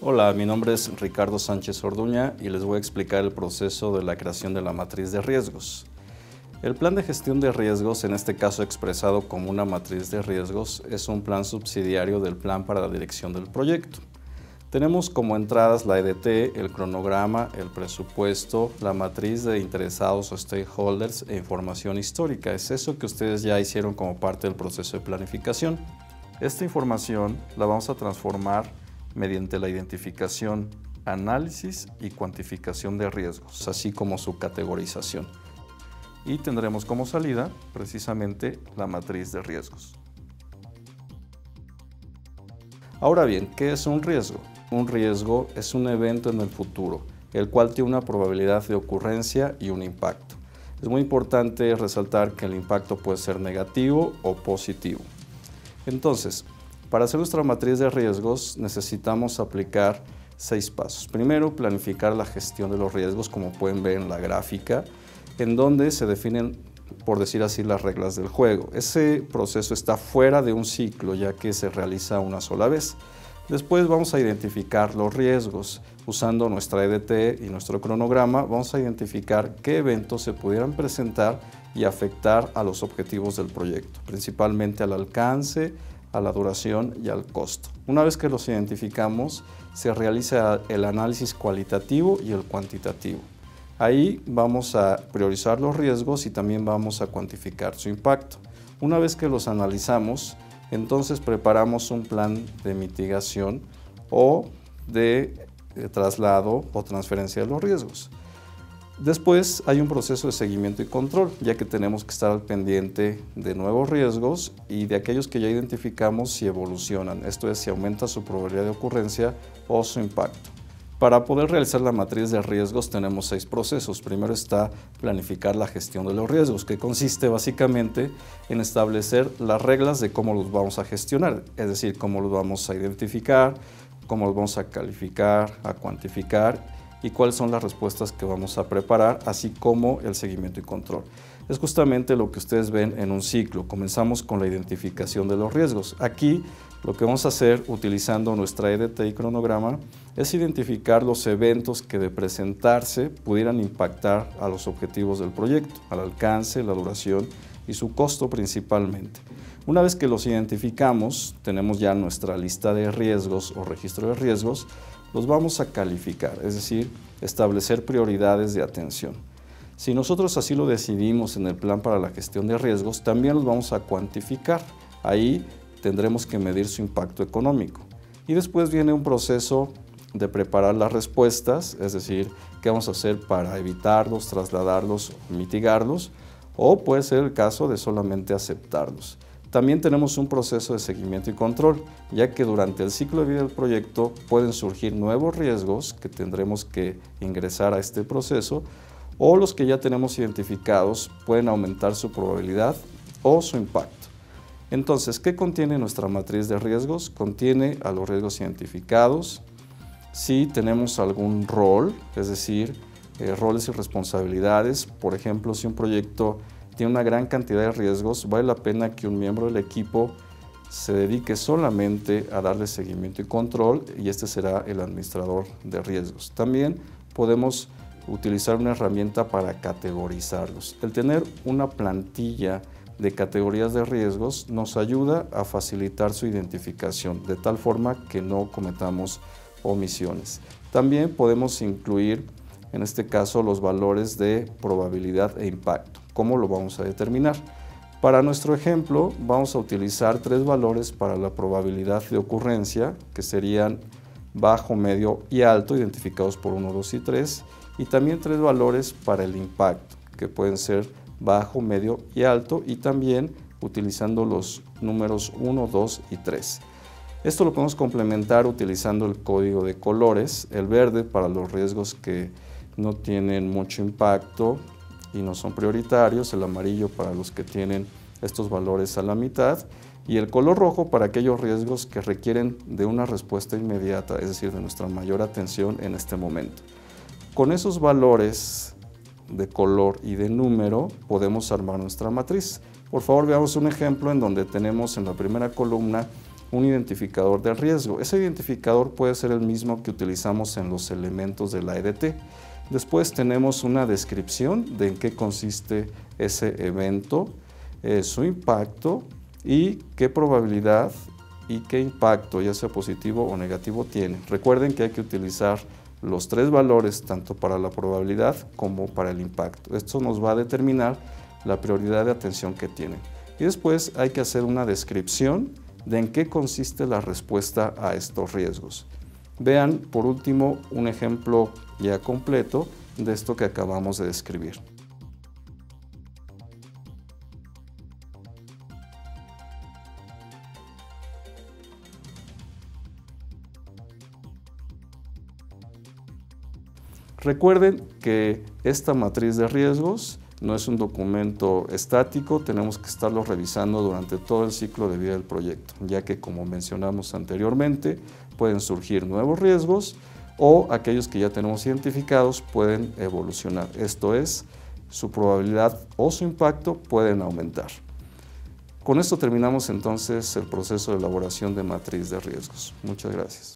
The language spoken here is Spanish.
Hola, mi nombre es Ricardo Sánchez Orduña y les voy a explicar el proceso de la creación de la matriz de riesgos. El plan de gestión de riesgos, en este caso expresado como una matriz de riesgos, es un plan subsidiario del plan para la dirección del proyecto. Tenemos como entradas la EDT, el cronograma, el presupuesto, la matriz de interesados o stakeholders e información histórica. Es eso que ustedes ya hicieron como parte del proceso de planificación. Esta información la vamos a transformar mediante la identificación, análisis y cuantificación de riesgos, así como su categorización. Y tendremos como salida precisamente la matriz de riesgos. Ahora bien, ¿qué es un riesgo? Un riesgo es un evento en el futuro, el cual tiene una probabilidad de ocurrencia y un impacto. Es muy importante resaltar que el impacto puede ser negativo o positivo. Entonces, para hacer nuestra matriz de riesgos necesitamos aplicar 6 pasos. Primero, planificar la gestión de los riesgos, como pueden ver en la gráfica, en donde se definen, por decir así, las reglas del juego. Ese proceso está fuera de un ciclo, ya que se realiza una sola vez. Después vamos a identificar los riesgos. Usando nuestra EDT y nuestro cronograma, vamos a identificar qué eventos se pudieran presentar y afectar a los objetivos del proyecto, principalmente al alcance, a la duración y al costo. Una vez que los identificamos, se realiza el análisis cualitativo y el cuantitativo. Ahí vamos a priorizar los riesgos y también vamos a cuantificar su impacto. Una vez que los analizamos, entonces preparamos un plan de mitigación o de traslado o transferencia de los riesgos. Después hay un proceso de seguimiento y control, ya que tenemos que estar al pendiente de nuevos riesgos y de aquellos que ya identificamos si evolucionan, esto es, si aumenta su probabilidad de ocurrencia o su impacto. Para poder realizar la matriz de riesgos tenemos 6 procesos. Primero está planificar la gestión de los riesgos, que consiste básicamente en establecer las reglas de cómo los vamos a gestionar, es decir, cómo los vamos a identificar, cómo los vamos a calificar, a cuantificar y cuáles son las respuestas que vamos a preparar, así como el seguimiento y control. Es justamente lo que ustedes ven en un ciclo. Comenzamos con la identificación de los riesgos. Aquí lo que vamos a hacer utilizando nuestra EDT y cronograma es identificar los eventos que de presentarse pudieran impactar a los objetivos del proyecto, al alcance, la duración y su costo principalmente. Una vez que los identificamos, tenemos ya nuestra lista de riesgos o registro de riesgos, los vamos a calificar, es decir, establecer prioridades de atención. Si nosotros así lo decidimos en el plan para la gestión de riesgos, también los vamos a cuantificar. Ahí tendremos que medir su impacto económico. Y después viene un proceso de preparar las respuestas, es decir, qué vamos a hacer para evitarlos, trasladarlos, mitigarlos, o puede ser el caso de solamente aceptarlos. También tenemos un proceso de seguimiento y control, ya que durante el ciclo de vida del proyecto pueden surgir nuevos riesgos que tendremos que ingresar a este proceso, o los que ya tenemos identificados pueden aumentar su probabilidad o su impacto. Entonces, ¿qué contiene nuestra matriz de riesgos? Contiene a los riesgos identificados, si tenemos algún rol, es decir, roles y responsabilidades. Por ejemplo, si un proyecto tiene una gran cantidad de riesgos, vale la pena que un miembro del equipo se dedique solamente a darle seguimiento y control, y este será el administrador de riesgos. También podemos utilizar una herramienta para categorizarlos. El tener una plantilla de categorías de riesgos nos ayuda a facilitar su identificación, de tal forma que no cometamos omisiones. También podemos incluir, en este caso, los valores de probabilidad e impacto. ¿Cómo lo vamos a determinar? Para nuestro ejemplo, vamos a utilizar 3 valores para la probabilidad de ocurrencia, que serían bajo, medio y alto, identificados por 1, 2 y 3, y también 3 valores para el impacto, que pueden ser bajo, medio y alto, y también utilizando los números 1, 2 y 3. Esto lo podemos complementar utilizando el código de colores, el verde para los riesgos que no tienen mucho impacto y no son prioritarios, el amarillo para los que tienen estos valores a la mitad, y el color rojo para aquellos riesgos que requieren de una respuesta inmediata, es decir, de nuestra mayor atención en este momento. Con esos valores de color y de número podemos armar nuestra matriz. Por favor, veamos un ejemplo en donde tenemos en la primera columna un identificador del riesgo. Ese identificador puede ser el mismo que utilizamos en los elementos de la EDT. Después tenemos una descripción de en qué consiste ese evento, su impacto y qué probabilidad y qué impacto, ya sea positivo o negativo, tiene. Recuerden que hay que utilizar los tres valores tanto para la probabilidad como para el impacto. Esto nos va a determinar la prioridad de atención que tienen. Y después hay que hacer una descripción de en qué consiste la respuesta a estos riesgos. Vean por último un ejemplo ya completo de esto que acabamos de describir. Recuerden que esta matriz de riesgos no es un documento estático, tenemos que estarlo revisando durante todo el ciclo de vida del proyecto, ya que como mencionamos anteriormente, pueden surgir nuevos riesgos o aquellos que ya tenemos identificados pueden evolucionar. Esto es, su probabilidad o su impacto pueden aumentar. Con esto terminamos entonces el proceso de elaboración de matriz de riesgos. Muchas gracias.